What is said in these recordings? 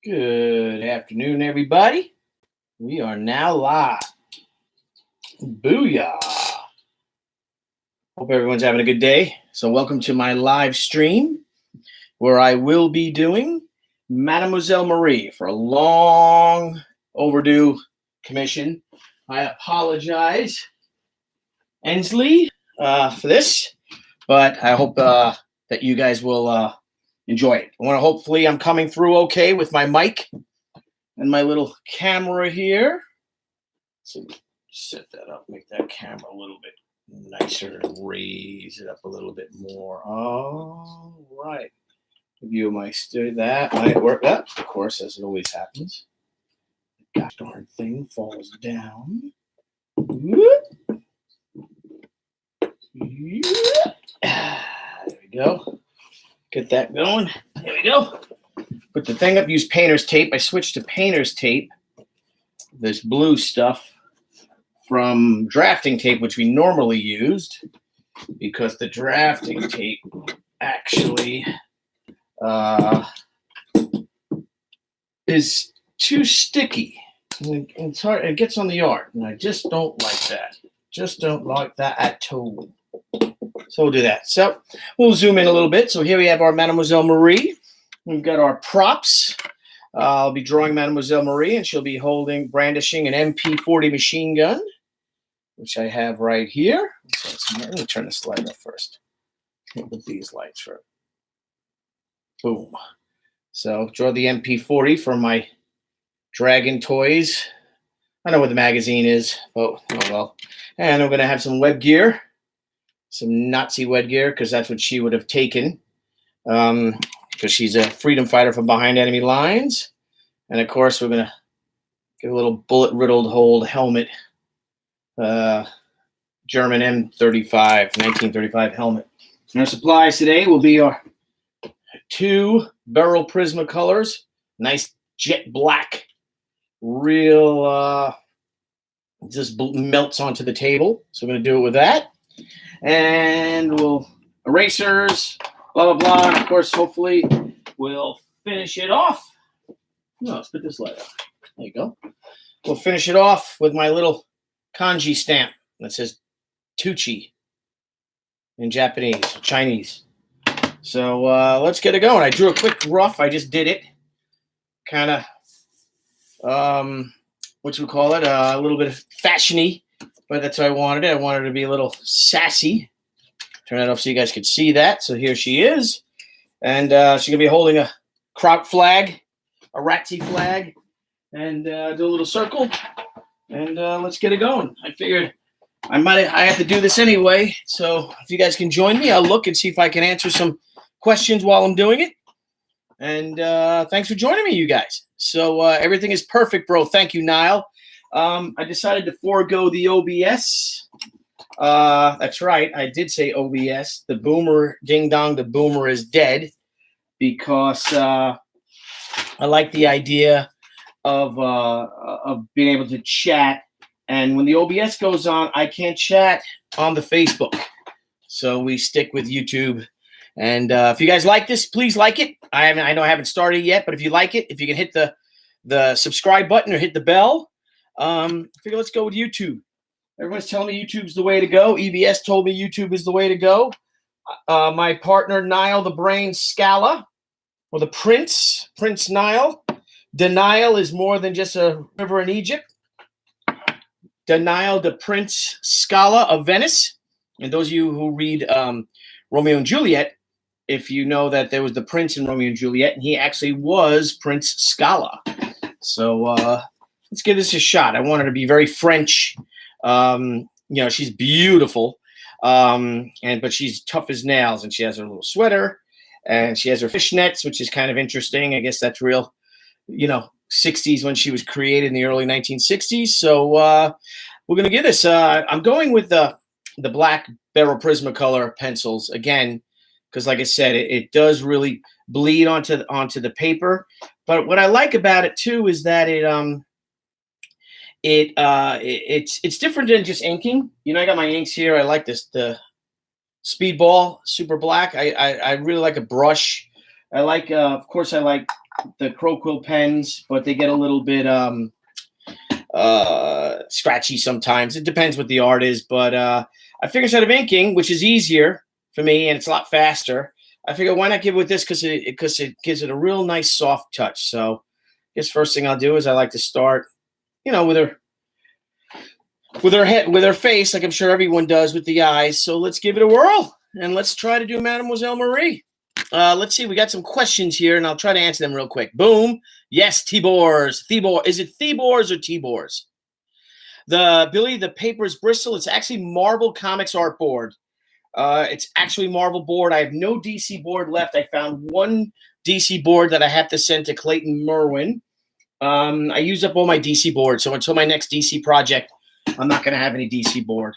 Good afternoon, everybody. We are now live. Booyah. Hope everyone's having a good day. So welcome to my live stream where I will be doing Mademoiselle Marie for a long overdue commission. I apologize, Ensley, for this, but I hope that you guys will enjoy it. Hopefully I'm coming through okay with my mic and my little camera here. So set that up, make that camera a little bit nicer, and raise it up a little bit more. All right. View my that might work. That, of course, as it always happens. Gosh darn thing falls down. Whoop. There we go. Get that going. There we go. Put the thing up, use painter's tape. I switched to painter's tape, this blue stuff, from drafting tape, which we normally used, because the drafting tape actually is too sticky. It's hard. It gets on the art, and I just don't like that. Just don't like that at all. So we'll do that. So we'll zoom in a little bit. So here we have our Mademoiselle Marie. We've got our props. I'll be drawing Mademoiselle Marie, and she'll be brandishing an MP40 machine gun, which I have right here. Let me turn this light up first. With these lights for boom. So draw the MP40 from my Dragon Toys. I know what the magazine is, but oh well. And I'm going to have some web gear. Some Nazi web gear, because that's what she would have taken, because she's a freedom fighter from behind enemy lines. And of course, we're going to give a little bullet-riddled hold helmet, German M35, 1935 helmet. And our supplies today will be our 2 Beryl Prismacolors, nice jet black, real, just melts onto the table. So we're going to do it with that. And we'll erasers, blah, blah, blah. And of course, hopefully, we'll finish it off. No, let's put this light up. There you go. We'll finish it off with my little kanji stamp that says Tucci in Japanese, Chinese. So let's get it going. I drew a quick rough. I just did it. Kind of, what you would call it, a little bit of fashion-y. But that's how I wanted it. I wanted her to be a little sassy. Turn that off so you guys could see that. So here she is. And she's going to be holding a Kraut flag, a Ratzi flag, and do a little circle. And let's get it going. I figured I have to do this anyway. So if you guys can join me, I'll look and see if I can answer some questions while I'm doing it. And thanks for joining me, you guys. So everything is perfect, bro. Thank you, Niall. I decided to forego the OBS. That's right. I did say OBS. The boomer, ding dong, the boomer is dead, because I like the idea of being able to chat. And when the OBS goes on, I can't chat on the Facebook. So we stick with YouTube. And if you guys like this, please like it. I know I haven't started yet, but if you like it, if you can hit the subscribe button or hit the bell. Figure let's go with YouTube. Everyone's telling me YouTube's the way to go. EBS told me YouTube is the way to go. My partner, Niall the Brain Scala, or the Prince Niall. Denial is more than just a river in Egypt. Denial the Prince Scala of Venice. And those of you who read Romeo and Juliet, if you know that there was the prince in Romeo and Juliet, and he actually was Prince Scala. So, let's give this a shot. I want her to be very French. She's beautiful, but she's tough as nails, and she has her little sweater, and she has her fishnets, which is kind of interesting. I guess that's real, 60s when she was created in the early 1960s. So we're gonna give this. I'm going with the black Beryl Prismacolor pencils again, because, like I said, it does really bleed onto the paper. But what I like about it too is that it's different than just inking. I got my inks here. I like the Speedball Super Black. I really like a brush. I like, of course, I like the Crow Quill pens, but they get a little bit scratchy sometimes. It depends what the art is, but I figured instead of inking, which is easier for me and it's a lot faster, I figured why not give it with this because it gives it a real nice soft touch. So I guess first thing I'll do is I like to start, with her head, with her face, like I'm sure everyone does with the eyes. So let's give it a whirl and let's try to do Mademoiselle Marie. Let's see. We got some questions here, and I'll try to answer them real quick. Boom. Yes, Tibors. Is it Thibors or Tibors? Billy, the paper's Bristol. It's actually Marvel Comics art board. It's actually Marvel board. I have no DC board left. I found one DC board that I have to send to Clayton Merwin. I used up all my DC boards, so until my next DC project, I'm not going to have any DC board.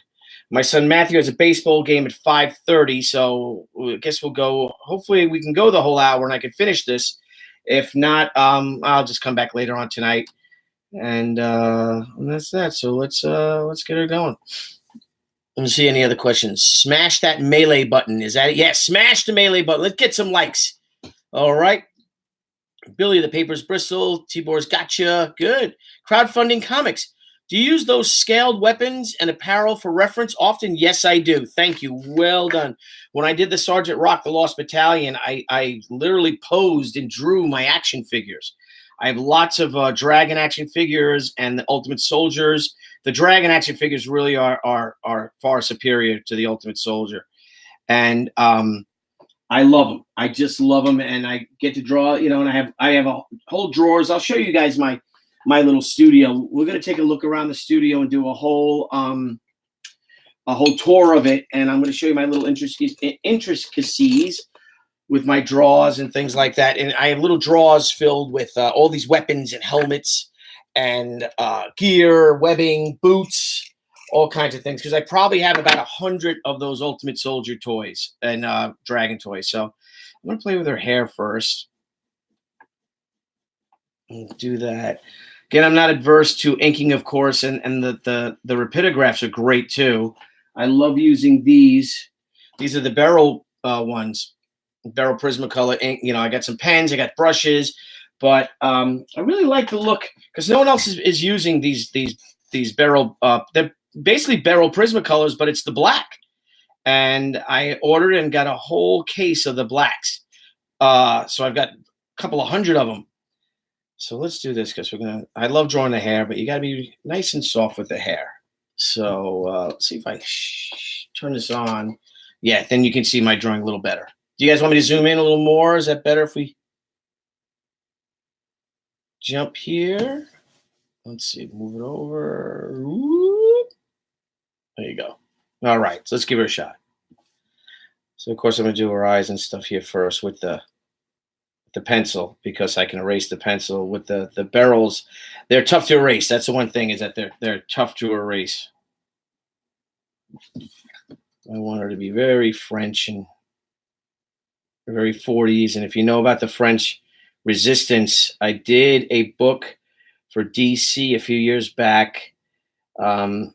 My son Matthew has a baseball game at 5:30, so I guess we'll go. Hopefully, we can go the whole hour, and I can finish this. If not, I'll just come back later on tonight, and that's that. So let's get her going. Let me see any other questions. Smash that Mlle button. Is that it? Yes, smash the Mlle button. Let's get some likes. All right. Billy, the paper's Bristol. Tibor's gotcha. Good. Crowdfunding comics. Do you use those scaled weapons and apparel for reference often? Yes, I do. Thank you. Well done. When I did the Sergeant Rock, the Lost Battalion, I literally posed and drew my action figures. I have lots of Dragon action figures and the Ultimate Soldiers. The Dragon action figures really are far superior to the Ultimate Soldier. And I love them. I just love them. And I get to draw, and I have a whole drawers. I'll show you guys my little studio. We're going to take a look around the studio and do a whole tour of it. And I'm going to show you my little intricacies with my drawers and things like that. And I have little drawers filled with all these weapons and helmets and gear, webbing, boots, all kinds of things. Because I probably have about 100 of those Ultimate Soldier toys and Dragon toys. So I'm going to play with her hair first. Do that. Again, I'm not adverse to inking, of course, and the rapidographs are great too. I love using these. These are the Beryl ones, Beryl Prismacolor ink. I got some pens, I got brushes, but I really like the look because no one else is using these Beryl. They're basically Beryl Prismacolors, but it's the black. And I ordered and got a whole case of the blacks. So I've got a couple of hundred of them. So let's do this because I love drawing the hair, but you got to be nice and soft with the hair. So let's see if I turn this on. Yeah, then you can see my drawing a little better. Do you guys want me to zoom in a little more? Is that better if we jump here? Let's see, move it over. Whoop. There you go. All right, so let's give her a shot. So, of course, I'm going to do her eyes and stuff here first with the pencil because I can erase the pencil. With the Beryls, they're tough to erase. That's the one thing is that they're tough to erase. I want her to be very French and very 40s. And if you know about the French resistance, I did a book for DC a few years back. Was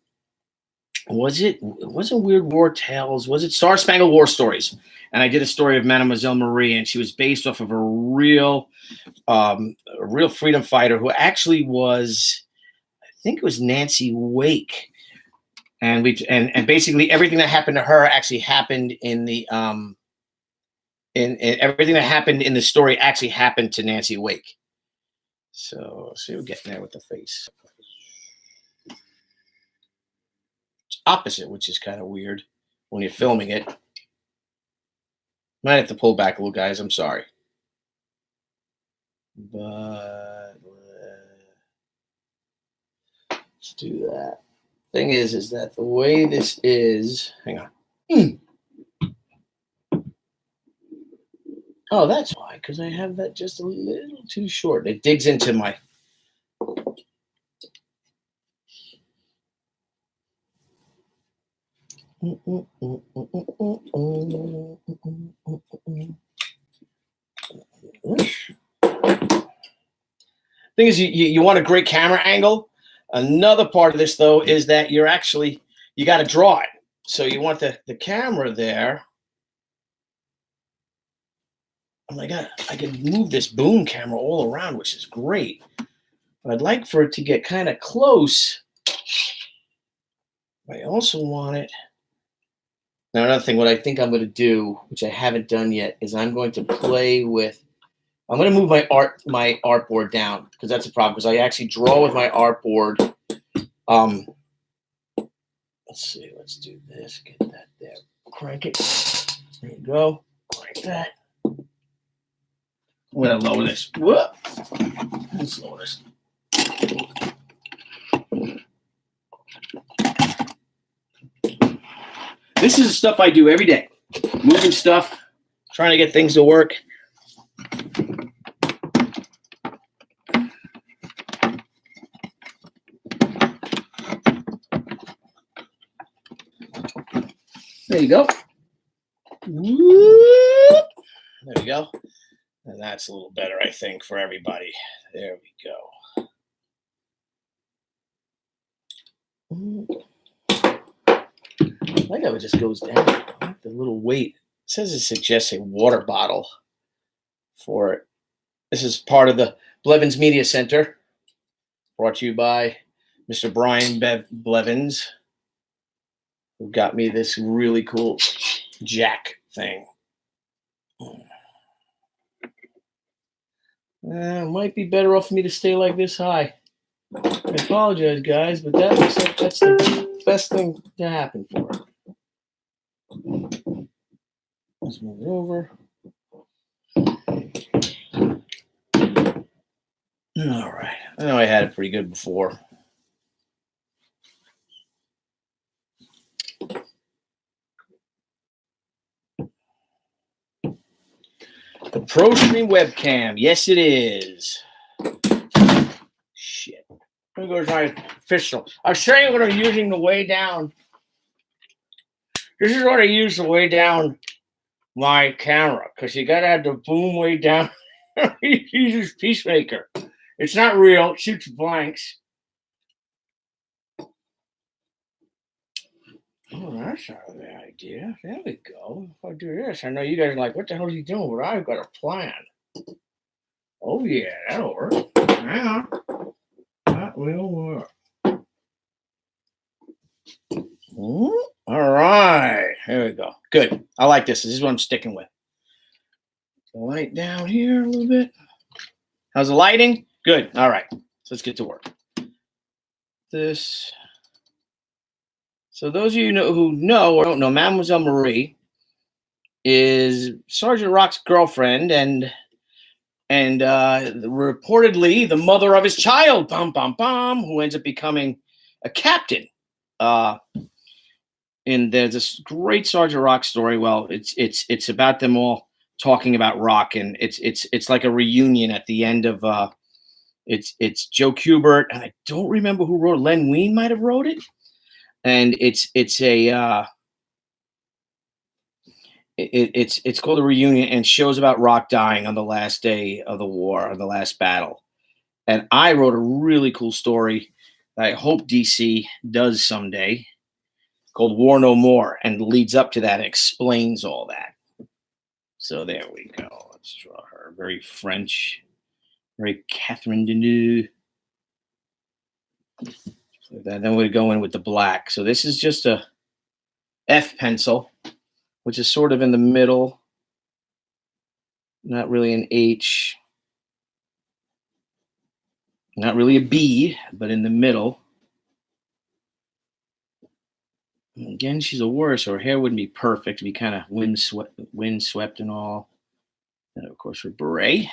it Weird War Tales? Was it Star Spangled War Stories? And I did a story of Mademoiselle Marie, and she was based off of a real freedom fighter who actually was, I think it was Nancy Wake, and basically everything that happened to her actually happened in the in everything that happened in the story actually happened to Nancy Wake. So see, we're getting there with the face. It's opposite, which is kind of weird when you're filming it. Might have to pull back a little, guys. I'm sorry. But let's do that. Thing is that the way this is, hang on. Oh, that's why, because I have that just a little too short. It digs into my. Thing is, you want a great camera angle. Another part of this, though, is that you got to draw it. So you want the camera there. I can move this boom camera all around, which is great. But I'd like for it to get kind of close. I also want it. Now, another thing, what I think I'm going to do, which I haven't done yet, is I'm going to play with. I'm going to move my artboard down because that's a problem. Because I actually draw with my artboard. Let's see. Let's do this. Get that there. Crank it. There you go. Crank that. I'm going to lower this. Whoop. Let's lower this. This is the stuff I do every day. Moving stuff, trying to get things to work. There you go. Whoop. There we go. And that's a little better, I think, for everybody. There we go. I like how it just goes down. I like the little weight. It says it suggests a water bottle for it. This is part of the Blevins Media Center, brought to you by Mr. Brian Blevins, who got me this really cool jack thing. Might be better off for me to stay like this high. I apologize, guys, but that looks like that's the best thing to happen for it. Let's move it over. All right. I know I had it pretty good before. The ProStream webcam. Yes, it is. Shit. I'm going to go to my official. I'll show you what I'm using to weigh down. This is what I use to weigh down my camera, because you got to have the boom way down. He uses Peacemaker. It's not real. It shoots blanks. Oh, that's not a bad idea. There we go. If I do this, I know you guys are like, what the hell is he doing? But I've got a plan. Oh, yeah, that'll work. Yeah, that will work. All right. Here we go. Good. I like this. This is what I'm sticking with. The light down here a little bit. How's the lighting? Good. All right. So let's get to work. This. So those of you who know or don't know, Mlle Marie is Sergeant Rock's girlfriend and reportedly the mother of his child, who ends up becoming a captain. And there's this great Sergeant Rock story. Well, it's about them all talking about Rock, and it's like a reunion at the end of it's Joe Kubert, and I don't remember who wrote it. Len Wein might have wrote it. And it's called A Reunion, and shows about Rock dying on the last day of the war, or the last battle. And I wrote a really cool story that I hope DC does someday, called War No More, and leads up to that and explains all that. So there we go. Let's draw her. Very French, very Catherine Deneuve. Then we go in with the black. So this is just a F pencil, which is sort of in the middle. Not really an H. Not really a B, but in the middle. And again, she's a warrior, so her hair wouldn't be perfect. It'd be kind of wind-swept and all. And of course, her beret.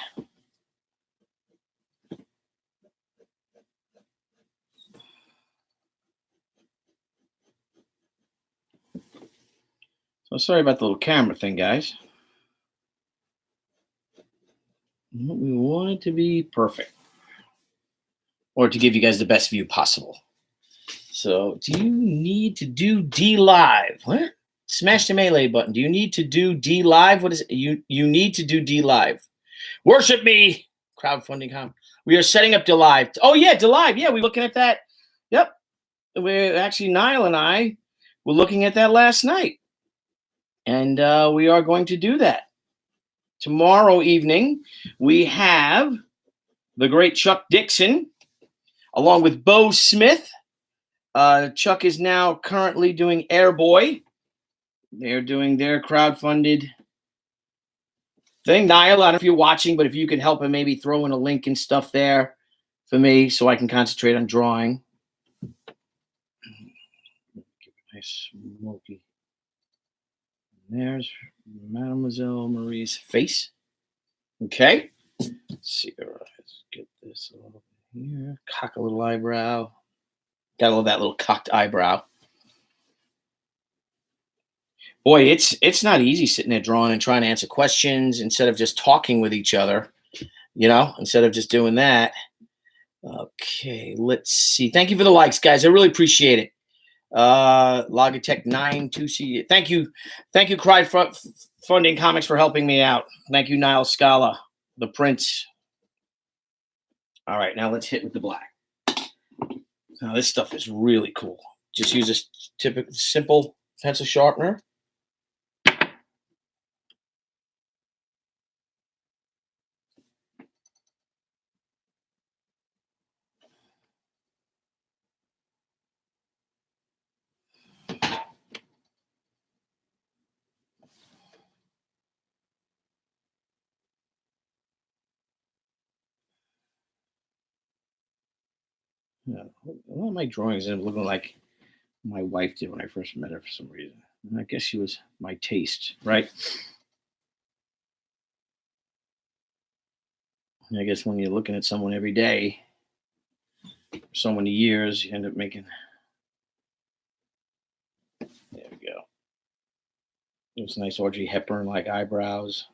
So sorry about the little camera thing, guys. We want it to be perfect, or to give you guys the best view possible. So do you need to do D Live? What? Smash the Mlle button. Do you need to do D Live? What is it? You need to do D Live. Worship me. Crowdfunding. We are setting up D Live. Oh, yeah, D Live. Yeah, we're looking at that. Yep. We're actually, Niall and I were looking at that last night. And we are going to do that tomorrow evening, we have the great Chuck Dixon, along with Bo Smith. Chuck is now currently doing Airboy. They're doing their crowdfunded thing. Niall, I don't know if you're watching, but if you can help him, maybe throw in a link and stuff there for me so I can concentrate on drawing. Nice smoky. There's Mlle Marie's face. Okay. Let's see. All right, let's get this over here. Cock a little eyebrow. Got all that little cocked eyebrow. Boy, it's not easy sitting there drawing and trying to answer questions instead of just talking with each other, instead of just doing that. Okay, let's see. Thank you for the likes, guys. I really appreciate it. Logitech 92C. Thank you, Crowdfunding Comics, for helping me out. Thank you, Niall Scala, the Prince. All right, now let's hit with the black. Now this stuff is really cool. Just use this typical simple pencil sharpener. Yeah, all my drawings end up looking like my wife did when I first met her for some reason. And I guess she was my taste, right? And I guess when you're looking at someone every day for so many years, you end up making. There we go. Those nice Audrey Hepburn-like eyebrows.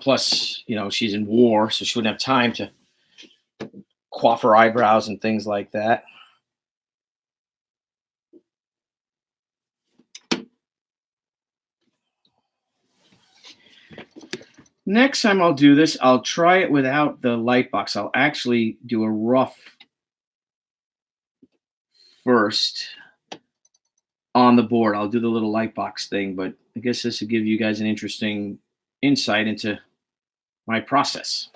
Plus, she's in war, so she wouldn't have time to coif her eyebrows and things like that. Next time I'll do this, I'll try it without the light box. I'll actually do a rough first on the board. I'll do the little light box thing, but I guess this will give you guys an interesting insight into my process.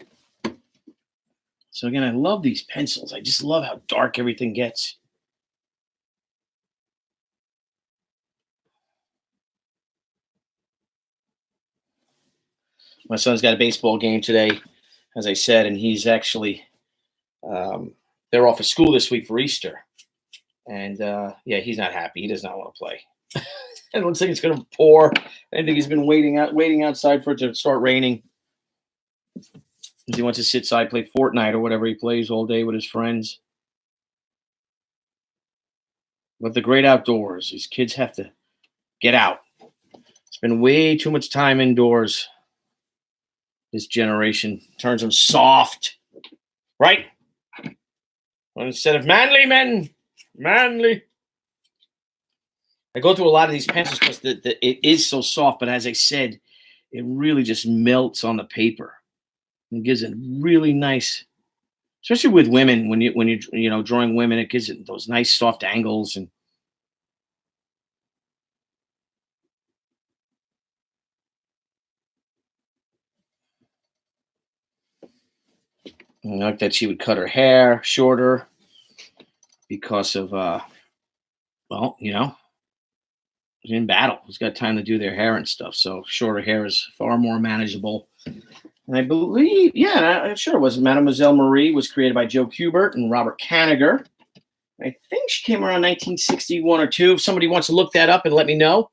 So again, I love these pencils. I just love how dark everything gets. My son's got a baseball game today, as I said, and he's actually, they're off of school this week for Easter. And he's not happy. He does not want to play. It looks like it's going to pour. I think he's been waiting outside for it to start raining. He wants to sit inside, play Fortnite or whatever he plays all day with his friends. But the great outdoors, these kids have to get out. Spend way too much time indoors. This generation turns them soft, right? Well, instead of manly men, manly. I go through a lot of these pencils because it is so soft, but as I said, it really just melts on the paper. It gives it really nice, especially with women, when you're drawing women, it gives it those nice soft angles. And I like that she would cut her hair shorter because of in battle. Who's got time to do their hair and stuff? So shorter hair is far more manageable. And I believe, I'm sure it was Mlle Marie was created by Joe Kubert and Robert Kanigher. I think she came around 1961 or 2. If somebody wants to look that up and let me know,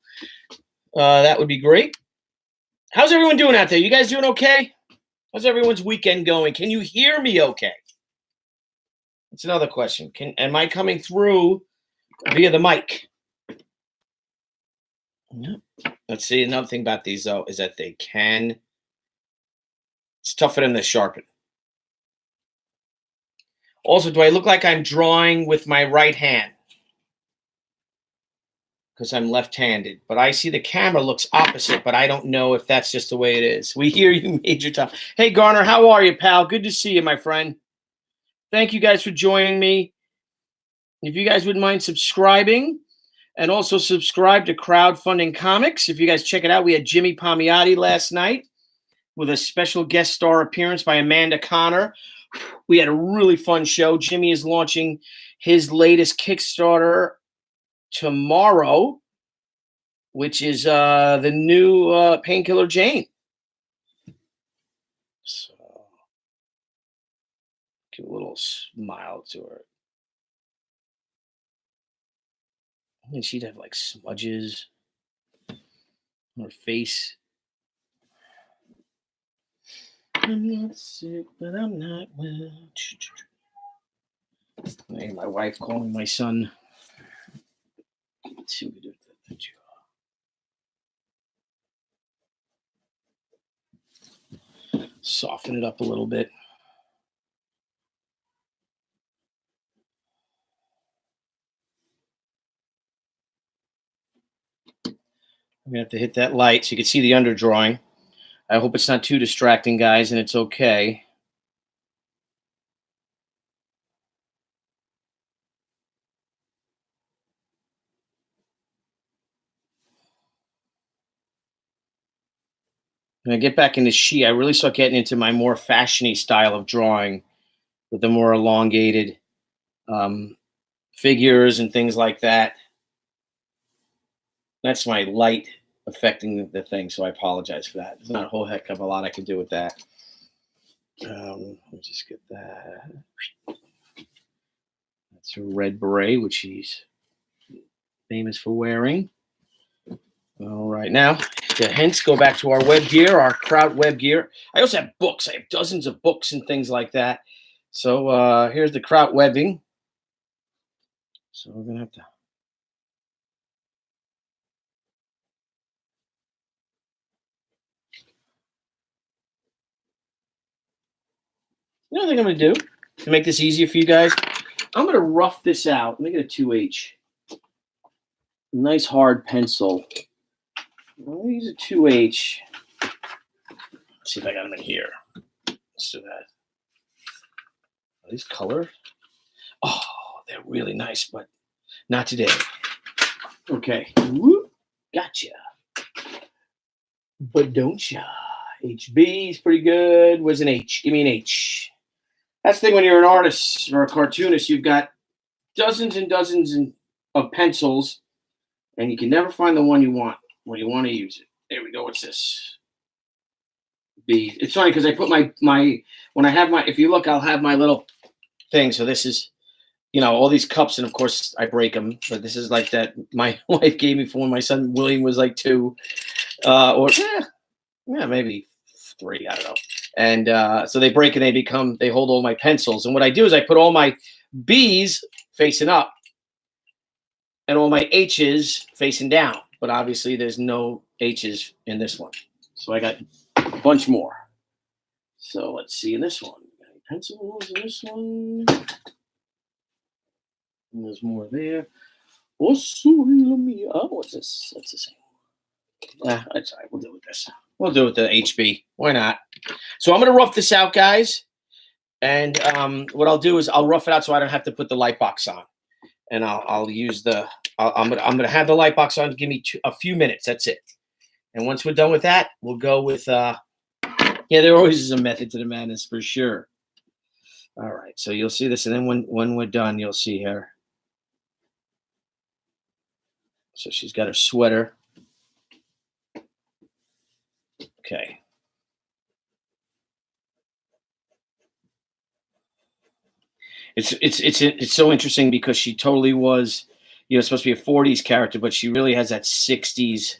that would be great. How's everyone doing out there? You guys doing okay? How's everyone's weekend going? Can you hear me okay? That's another question. Am I coming through via the mic? Let's see. Another thing about these, though, is that they can. It's tough for them to sharpen. Also, do I look like I'm drawing with my right hand? Because I'm left-handed. But I see the camera looks opposite, but I don't know if that's just the way it is. We hear you, Major Tom. Hey, Garner, how are you, pal? Good to see you, my friend. Thank you guys for joining me. If you guys wouldn't mind subscribing And also subscribe to Crowdfunding Comics. If you guys check it out, we had Jimmy Palmiotti last night with a special guest star appearance by Amanda Connor. We had a really fun show. Jimmy is launching his latest Kickstarter tomorrow, which is the new Painkiller Jane. So, give a little smile to her. And she'd have like smudges on her face. I'm not sick, but I'm not well. I hear my wife calling my son. Let's see what we do with that jaw. Soften it up a little bit. I'm going to have to hit that light so you can see the underdrawing. I hope it's not too distracting, guys, and it's okay. When I get back into She, I really start getting into my more fashiony style of drawing with the more elongated figures and things like that. That's my light affecting the thing, so I apologize for that. There's not a whole heck of a lot I can do with that. Let me just get that. That's a red beret, which he's famous for wearing. All right, now the hints go back to our web gear, our Kraut web gear. I also have books. I have dozens of books and things like that. So here's the Kraut webbing. So we're gonna have to. You know what I think I'm gonna do to make this easier for you guys? I'm gonna rough this out. Let me get a 2H. Nice hard pencil. I'll use a 2H. Let's see if I got them in here. Let's do that. Are these colored? Oh, they're really nice, but not today. Okay. Whoop. Gotcha. But don't ya? HB is pretty good. Where's an H? Give me an H. That's the thing when you're an artist or a cartoonist, you've got dozens and dozens of pencils, and you can never find the one you want when you want to use it. There we go. What's this? B. It's funny because I put my when I have my, if you look, I'll have my little thing. So this is, you know, all these cups, and of course I break them. But this is like that my wife gave me for when my son William was like 2, or maybe 3. I don't know. And so they break and they hold all my pencils. And what I do is I put all my B's facing up and all my H's facing down. But obviously there's no H's in this one. So I got a bunch more. So let's see in this one. Any pencils in this one? And there's more there. Oh, what's this? That's the same. That's all right. We'll deal with this. We'll do it with the HB. Why not? So I'm going to rough this out, guys. And what I'll do is I'll rough it out so I don't have to put the light box on. And I'll use the. I'm gonna have the light box on. Give me a few minutes. That's it. And once we're done with that, we'll go with. Yeah, there always is a method to the madness for sure. All right. So you'll see this, and then when we're done, you'll see her. So she's got her sweater. Okay. It's so interesting because she totally was, supposed to be a 40s character, but she really has that 60s,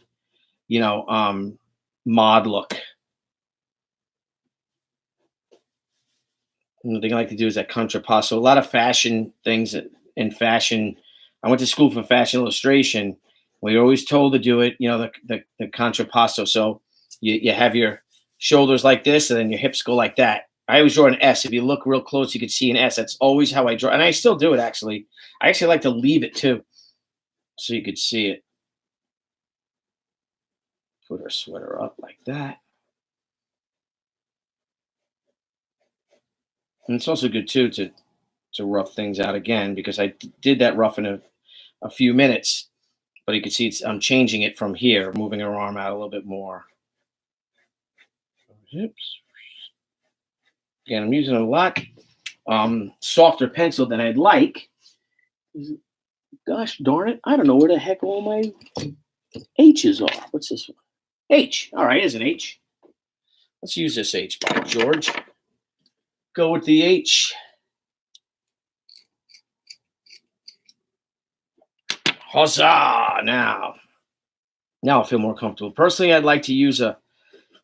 mod look. And the thing I like to do is that contrapasso. A lot of fashion things in fashion. I went to school for fashion illustration. We were always told to do it, the contrapasso. So you have your shoulders like this, and then your hips go like that. I always draw an S. If you look real close, you can see an S. That's always how I draw. And I still do it, actually. I actually like to leave it, too, so you could see it. Put her sweater up like that. And it's also good, too, to rough things out again, because I did that rough in a few minutes. But you can see I'm changing it from here, moving her arm out a little bit more. Oops. Again, I'm using a lot softer pencil than I'd like. Gosh darn it, I don't know where the heck all my H's are. What's this one? H. All right, here's an H. Let's use this H, by George. Go with the H. Huzzah! Now I feel more comfortable. Personally, I'd like to use a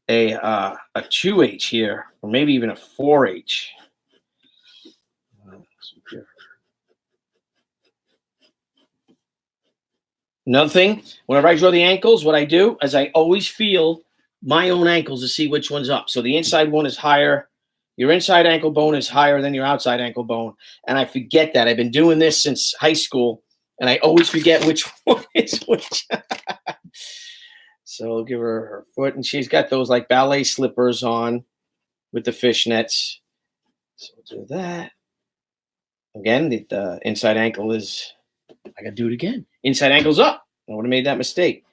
2H here, or maybe even a 4H. Another thing, whenever I draw the ankles, what I do is I always feel my own ankles to see which one's up. So the inside one is higher. Your inside ankle bone is higher than your outside ankle bone. And I forget that. I've been doing this since high school, and I always forget which one is which. So I'll give her her foot, and she's got those like ballet slippers on with the fishnets. So we'll do that. Again, the inside ankle is, I got to do it again. Inside ankle's up. I would have made that mistake.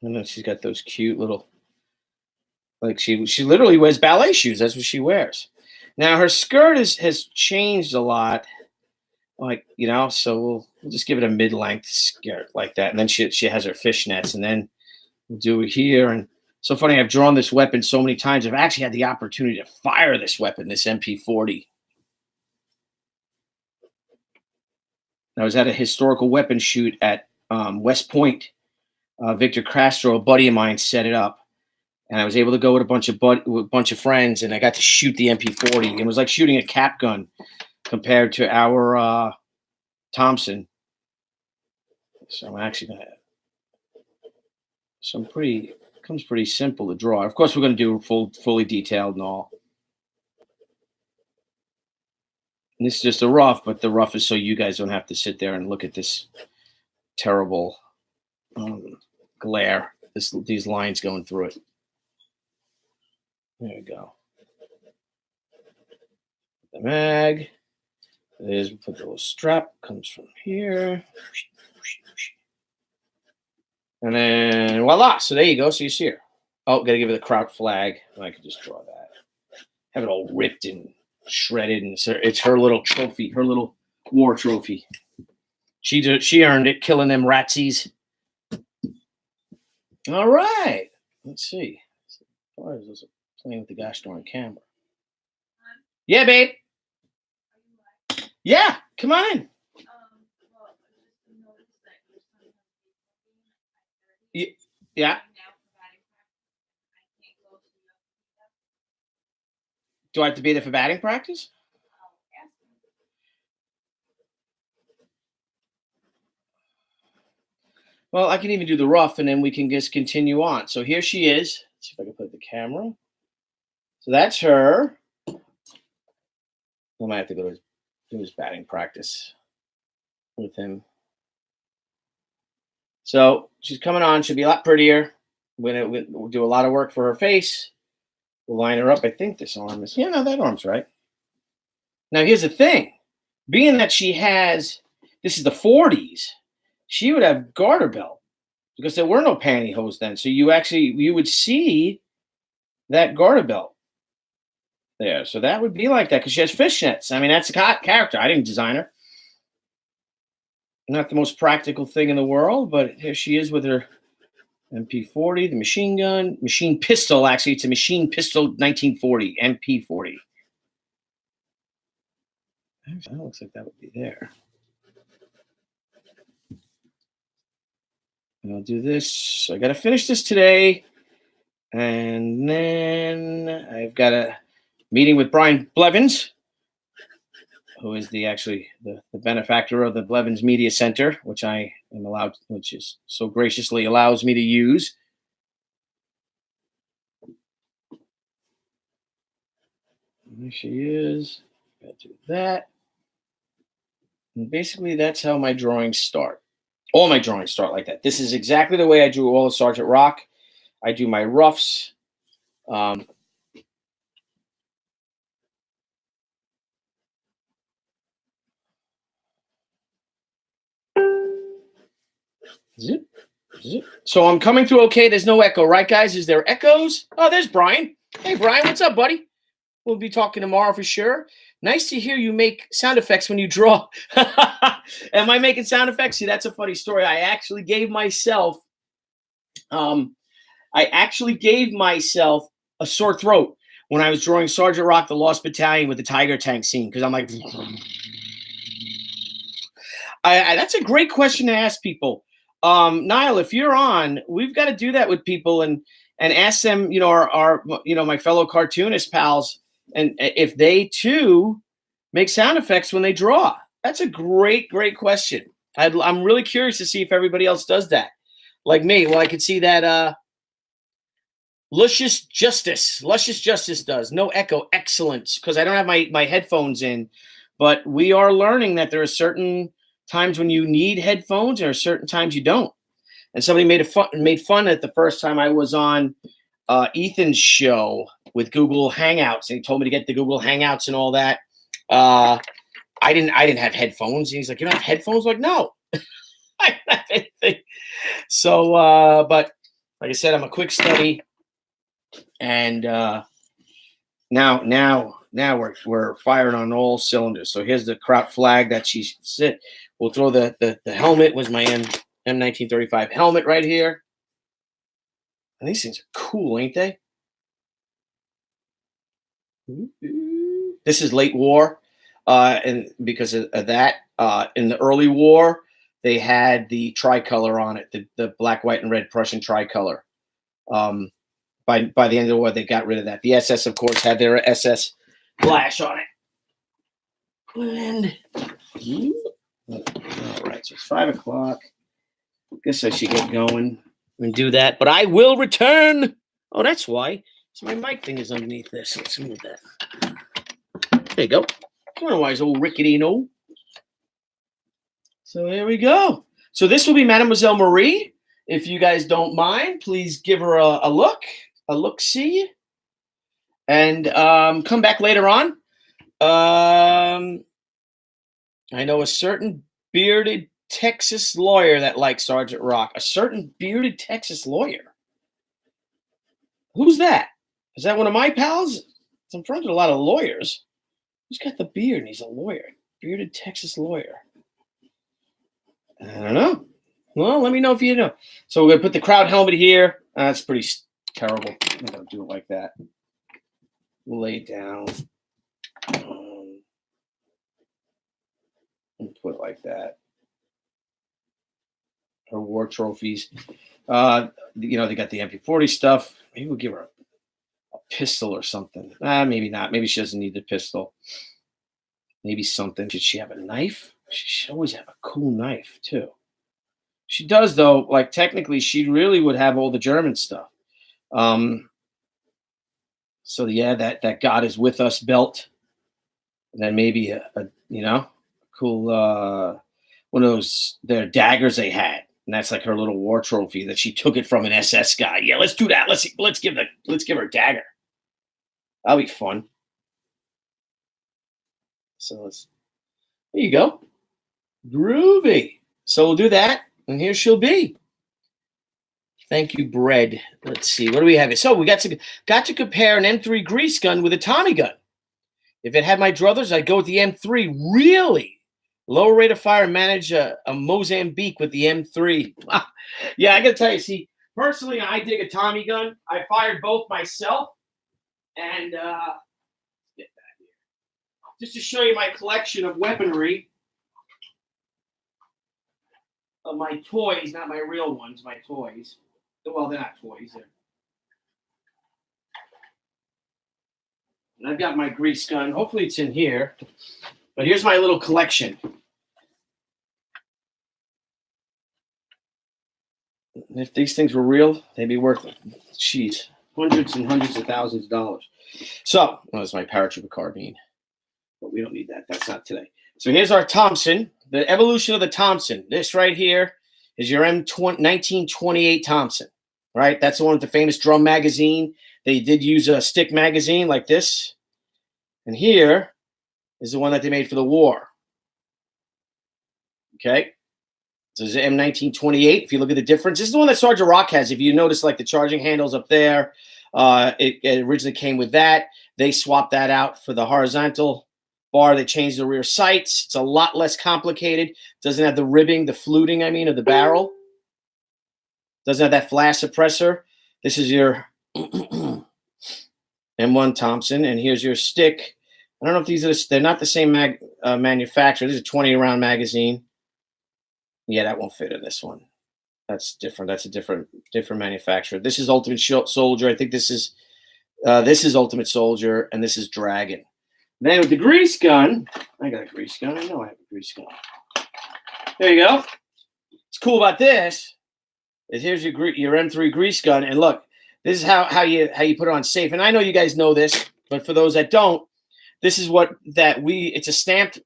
And then she's got those cute little, like she literally wears ballet shoes. That's what she wears. Now her skirt has changed a lot. Like, so we'll just give it a mid-length skirt like that. And then she has her fishnets, and then we'll do it here. And so funny, I've drawn this weapon so many times. I've actually had the opportunity to fire this weapon, this MP40. I was at a historical weapon shoot at West Point. Victor Castro, a buddy of mine, set it up, and I was able to go with a bunch of friends, and I got to shoot the MP40. It was like shooting a cap gun compared to our Thompson. So I'm actually gonna. So comes pretty simple to draw. Of course, we're going to do fully detailed and all. And this is just a rough, but the rough is so you guys don't have to sit there and look at this terrible glare. These lines going through it. There we go. The mag. There's, we put the little strap, comes from here. And then voila. So there you go. So you see her. Oh, got to give it the Kraut flag. I could just draw that. Have it all ripped and shredded. And it's her little trophy, her little war trophy. She earned it, killing them ratsies. All right. Let's see. Why is this playing with the gosh darn camera? Yeah, babe. Yeah, come on. Yeah. Do I have to be there for batting practice? Well, I can even do the rough, and then we can just continue on. So here she is. Let's see if I can put the camera. So that's her. I might have to go to do his batting practice with him. So she's coming on. She'll be a lot prettier. We'll do a lot of work for her face. We'll line her up. I think this arm is, yeah, no, that arm's right. Now, here's the thing. Being that she has, this is the 40s, she would have garter belt because there were no pantyhose then. So you would see that garter belt there. So that would be like that because she has fishnets. I mean, that's a character. I didn't design her. Not the most practical thing in the world, but here she is with her MP40, the machine gun, machine pistol. Actually, it's a machine pistol 1940, MP40. That looks like that would be there. And I'll do this. So I got to finish this today. And then I've got a meeting with Brian Blevins, who is the benefactor of the Blevins Media Center, which I am allowed, which is so graciously allows me to use. And there she is. Gotta do that. And basically, that's how my drawings start. All my drawings start like that. This is exactly the way I drew all of Sergeant Rock. I do my roughs. Zip, zip. So I'm coming through okay. There's no echo, right, guys? Is there echoes? Oh, there's Brian. Hey, Brian, what's up, buddy? We'll be talking tomorrow for sure. Nice to hear you make sound effects when you draw. Am I making sound effects? See, that's a funny story. I actually gave myself a sore throat when I was drawing Sergeant Rock, the Lost Battalion with the Tiger Tank scene, because I'm like, that's a great question to ask people. Niall, if you're on, we've got to do that with people and ask them, our my fellow cartoonist pals, and if they too make sound effects when they draw. That's a great question. I'm really curious to see if everybody else does that, like me. Well, I could see that Luscious Justice does no echo. Excellent, because I don't have my headphones in, but we are learning that there are certain times when you need headphones, and there are certain times you don't. And somebody made fun at the first time I was on Ethan's show with Google Hangouts, and he told me to get the Google Hangouts and all that. I didn't have headphones. And he's like, "You don't have headphones?" I'm like, no, I don't have anything. So, but like I said, I'm a quick study, and now we're firing on all cylinders. So here's the crop flag that she sit. We'll throw the helmet. Was my M1935 helmet right here. And these things are cool, ain't they? This is late war, and because of that, in the early war, they had the tricolor on it, the black, white, and red Prussian tricolor. By the end of the war, they got rid of that. The SS, of course, had their SS flash on it. And all right, so it's 5 o'clock. Guess I should get going and do that, but I will return. Oh, that's why. So my mic thing is underneath this. Let's move that. There you go. I don't know why it's all rickety, no. So there we go. So this will be Mademoiselle Marie. If you guys don't mind, please give her a look-see, and come back later on. I know a certain bearded Texas lawyer that likes Sergeant Rock. A certain bearded Texas lawyer. Who's that? Is that one of my pals? I'm friends with a lot of lawyers. Who's got the beard and he's a lawyer? Bearded Texas lawyer. I don't know. Well, let me know if you know. So we're going to put the crowd helmet here. That's pretty terrible. I'm not going to do it like that. We'll lay it down. And put it like that. Her war trophies. They got the MP40 stuff. Maybe we'll give her a pistol or something. Maybe not. Maybe she doesn't need the pistol. Maybe something. Should she have a knife? She should always have a cool knife, too. She does, though. Like, technically, she really would have all the German stuff. So, yeah, that God is with us belt. And then maybe a cool one of those their daggers they had. And that's like her little war trophy that she took it from an SS guy. Yeah, let's do that. Let's give her a dagger. That'll be fun. So there you go. Groovy. So we'll do that, and here she'll be. Thank you, Bread. Let's see. What do we have here? So we got to compare an M3 grease gun with a Tommy gun. If it had my druthers, I'd go with the M3. Really? Lower rate of fire, manage a Mozambique with the M3. Yeah, I got to tell you, see, personally, I dig a Tommy gun. I fired both myself. And get that here. Just to show you my collection of weaponry. Of my toys, not my real ones, my toys. Well, they're not toys. And I've got my grease gun. Hopefully it's in here. But here's my little collection. If these things were real, they'd be worth, hundreds and hundreds of thousands of dollars. So, that's my paratrooper carbine. But we don't need that. That's not today. So here's our Thompson, the evolution of the Thompson. This right here is your 1928 Thompson, right? That's the one with the famous drum magazine. They did use a stick magazine like this. And here is the one that they made for the war. Okay? So this is M1928. If you look at the difference, this is the one that Sergeant Rock has. If you notice, like the charging handles up there, it originally came with that. They swapped that out for the horizontal bar. They changed the rear sights. It's a lot less complicated. Doesn't have the ribbing, the fluting, of the barrel. Doesn't have that flash suppressor. This is your M1 Thompson, and here's your stick. I don't know if they're not the same manufacturer. This is a 20-round magazine. Yeah, that won't fit in this one. That's different. That's a different manufacturer. This is Ultimate Soldier. I think this is Ultimate Soldier, and this is Dragon. Then with the grease gun, I got a grease gun. I know I have a grease gun. There you go. What's cool about this is here's your M3 grease gun, and look, this is how you put it on safe. And I know you guys know this, but for those that don't, this is it's a stamped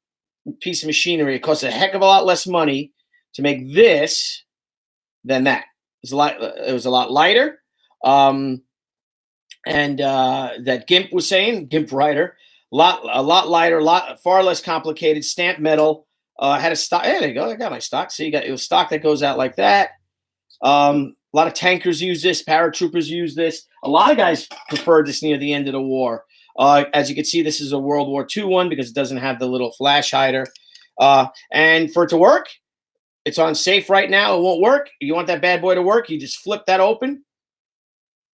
piece of machinery. It costs a heck of a lot less money to make this than that. It was a lot lighter. And that Gimp was saying, Gimp Rider, a lot lighter, far less complicated, stamped metal. Had a stock. There you go. I got my stock. See, it was stock that goes out like that. A lot of tankers use this. Paratroopers use this. A lot of guys preferred this near the end of the war. As you can see, this is a World War II one because it doesn't have the little flash hider. And for it to work, it's on safe right now. It won't work. You want that bad boy to work, you just flip that open,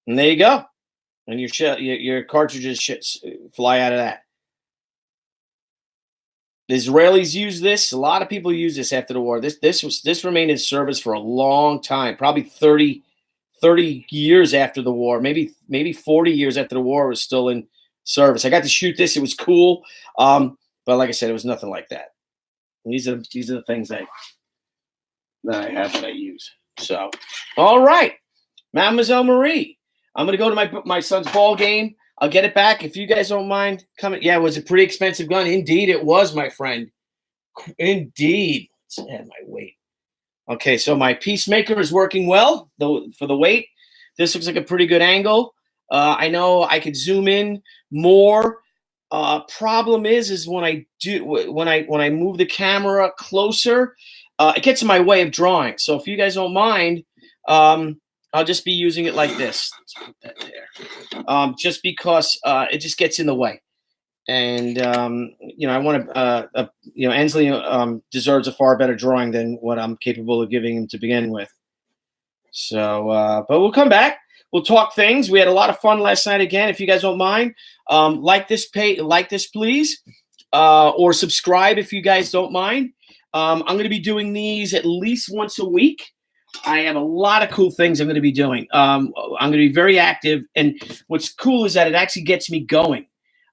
and there you go. And your cartridges fly out of that. The Israelis use this. A lot of people use this after the war. This remained in service for a long time, probably 30 years after the war, maybe 40 years after the war, was still in service. I got to shoot this. It was cool. But like I said, it was nothing like that. And these are the things that I have that I use. So, all right, Mlle Marie. I'm going to go to my son's ball game. I'll get it back if you guys don't mind coming. Yeah, it was a pretty expensive gun. Indeed, it was, my friend. Indeed. Let's add my weight. Okay, so my Peacemaker is working well for the weight. This looks like a pretty good angle. I know I could zoom in more. Problem is when I move the camera closer, it gets in my way of drawing. So if you guys don't mind, I'll just be using it like this. Let's put that there. Just because it just gets in the way. And, I want to, Ensley deserves a far better drawing than what I'm capable of giving him to begin with. So, but we'll come back. We'll talk things. We had a lot of fun last night again. If you guys don't mind, like this please, or subscribe if you guys don't mind. I'm going to be doing these at least once a week. I have a lot of cool things I'm going to be doing. I'm going to be very active, and what's cool is that it actually gets me going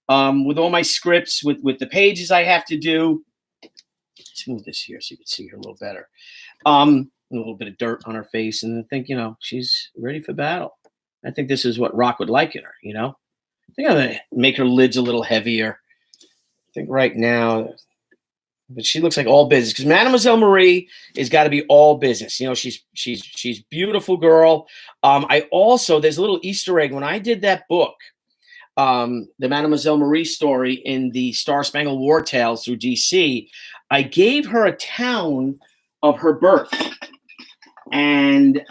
with all my scripts, with the pages I have to do. Let's move this here so you can see her a little better. A little bit of dirt on her face, and I think she's ready for battle. I think this is what Rock would like in her. I think I'm going to make her lids a little heavier. I think right now. But she looks like all business because Mlle Marie has got to be all business. She's beautiful girl. There's a little Easter egg when I did that book, the Mlle Marie story in the Star Spangled War Tales through DC. I gave her a town of her birth, and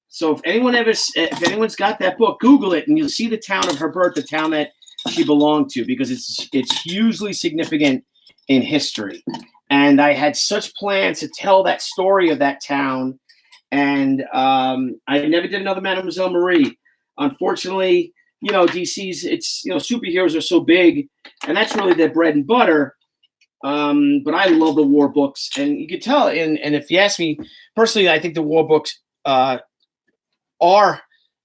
so if anyone's got that book, Google it and you'll see the town of her birth, the town that she belonged to, because it's hugely significant in history. And I had such plans to tell that story of that town, and I never did another Mlle Marie. Unfortunately, DC's superheroes are so big, and that's really their bread and butter. But I love the war books, and you could tell. And if you ask me personally, I think the war books are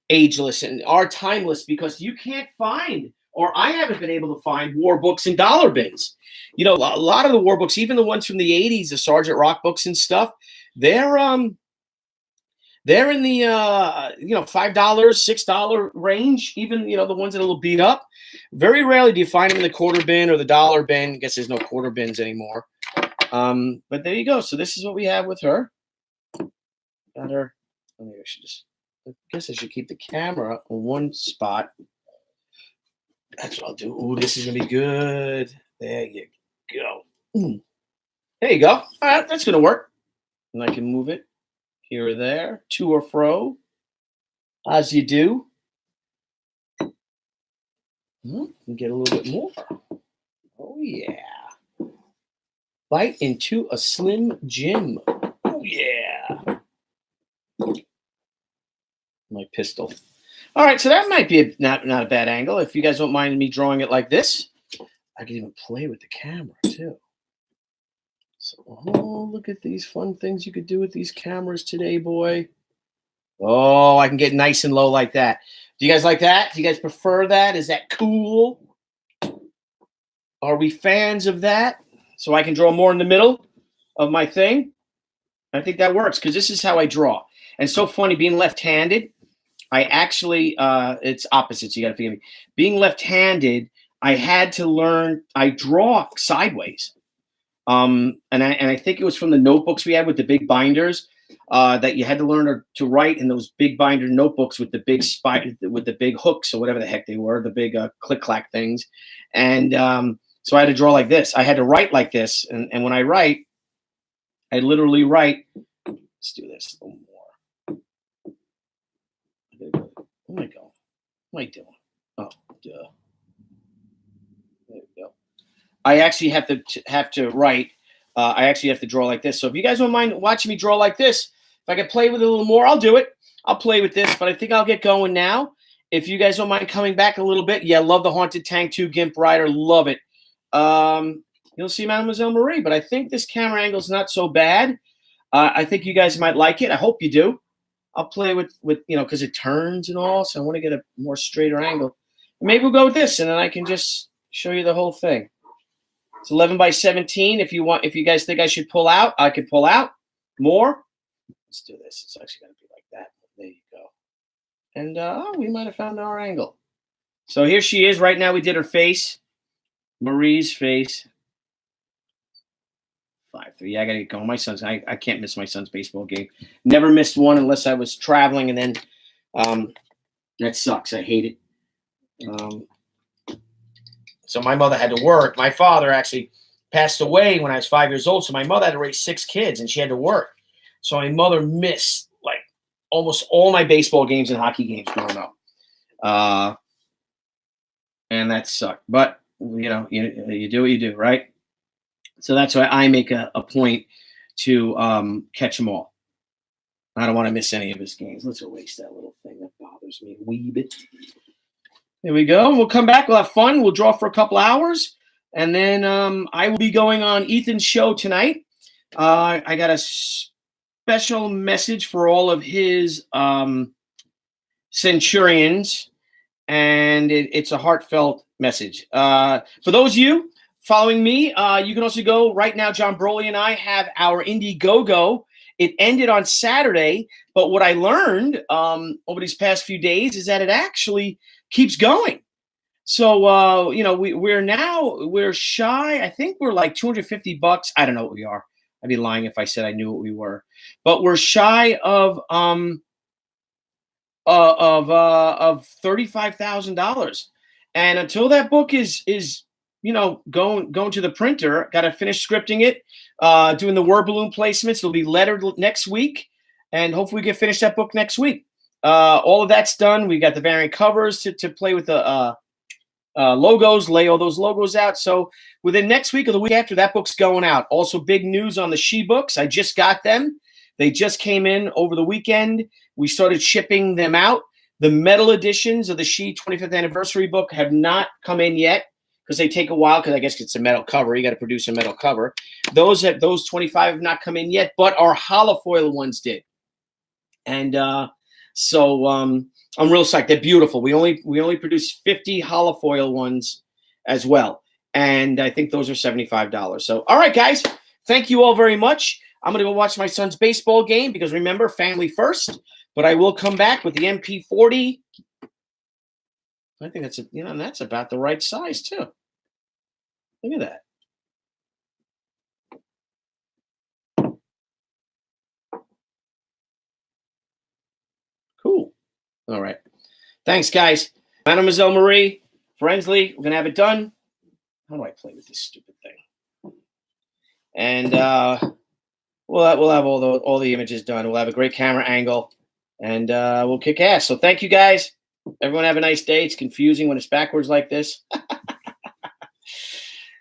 ageless and are timeless because you can't find, or I haven't been able to find, war books in dollar bins. A lot of the war books, even the ones from the 80s, the Sergeant Rock books and stuff, they're in the $5, $6 range. Even the ones that are a little beat up. Very rarely do you find them in the quarter bin or the dollar bin. I guess there's no quarter bins anymore. But there you go. So this is what we have with her. Got her. I guess I should keep the camera on one spot. That's what I'll do. Ooh, this is gonna be good. There you go. There you go. All right, that's gonna work. And I can move it here or there, to or fro, as you do. And get a little bit more. Oh, yeah. Bite into a Slim Jim. Oh, yeah. My pistol. All right, so that might be not a bad angle. If you guys don't mind me drawing it like this, I can even play with the camera, too. So, oh, look at these fun things you could do with these cameras today, boy. Oh, I can get nice and low like that. Do you guys like that? Do you guys prefer that? Is that cool? Are we fans of that? So I can draw more in the middle of my thing? I think that works because this is how I draw. And it's so funny, being left-handed, I actually, it's opposites, you got to forgive me. Being left-handed, I had to learn, I draw sideways. And I think it was from the notebooks we had with the big binders that you had to learn to write in those big binder notebooks with the big with the big hooks or whatever the heck they were, the big click-clack things. And so I had to draw like this. I had to write like this. And when I write, I literally write. Let's do this a little more. Where am I going? What am I doing? Oh, duh. There we go. I actually have to write. I actually have to draw like this. So if you guys don't mind watching me draw like this, if I can play with it a little more, I'll do it. I'll play with this, but I think I'll get going now. If you guys don't mind coming back a little bit, yeah, love the Haunted Tank 2 Gimp Rider, love it. You'll see Mlle Marie, but I think this camera angle is not so bad. I think you guys might like it. I hope you do. I'll play with because it turns and all, so I want to get a more straighter angle. Maybe we'll go with this, and then I can just show you the whole thing. It's 11 by 17. If you guys think I should pull out, I could pull out more. Let's do this. It's actually going to be like that. There you go. And we might have found our angle. So here she is. Right now we did her face. Marie's face. 5-3. Yeah, I got to get going. My son's. I can't miss my son's baseball game. Never missed one unless I was traveling, and then that sucks. I hate it. So my mother had to work. My father actually passed away when I was 5 years old. So my mother had to raise 6 kids, and she had to work. So my mother missed like almost all my baseball games and hockey games growing up. And that sucked. But you do what you do, right? So that's why I make a point to catch them all. I don't want to miss any of his games. Let's erase that little thing that bothers me a wee bit. There we go. We'll come back. We'll have fun. We'll draw for a couple hours. And then I will be going on Ethan's show tonight. I got a special message for all of his Centurions. And it's a heartfelt message. For those of you following me, you can also go right now. John Broly and I have our Indiegogo. It ended on Saturday. But what I learned over these past few days is that it actually keeps going. So, we're shy. I think we're like $250. I don't know what we are. I'd be lying if I said I knew what we were, but we're shy of $35,000. And until that book is going to the printer, got to finish scripting it, doing the word balloon placements. It'll be lettered next week, and hopefully we can finish that book next week. All of that's done. We got the variant covers to play with the logos, lay all those logos out. So within next week or the week after, that book's going out. Also, big news on the She books. I just got them. They just came in over the weekend. We started shipping them out. The metal editions of the She 25th anniversary book have not come in yet because they take a while, because I guess it's a metal cover. You got to produce a metal cover. Those 25 have not come in yet, but our holofoil ones did. And so I'm real psyched. They're beautiful. We only produce 50 holofoil ones as well. And I think those are $75. So, all right, guys, thank you all very much. I'm going to go watch my son's baseball game because, remember, family first. But I will come back with the MP40. I think that's about the right size, too. Look at that. Cool. All right. Thanks, guys. Mlle Marie, Frensley, we're going to have it done. How do I play with this stupid thing? And we'll have all the images done. We'll have a great camera angle, and we'll kick ass. So thank you guys. Everyone have a nice day. It's confusing when it's backwards like this.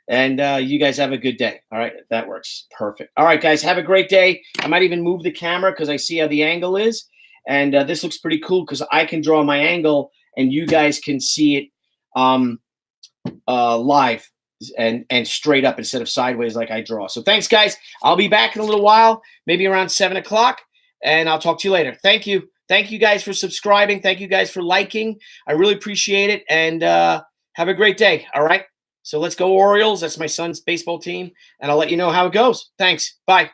And you guys have a good day. All right, that works perfect. All right, guys, have a great day. I might even move the camera because I see how the angle is, and this looks pretty cool because I can draw my angle and you guys can see it live and straight up instead of sideways like I draw. So thanks, guys. I'll be back in a little while, maybe around 7 o'clock, and I'll talk to you later. Thank you. Thank you guys for subscribing. Thank you guys for liking. I really appreciate it, and have a great day. All right. So let's go Orioles. That's my son's baseball team, and I'll let you know how it goes. Thanks. Bye.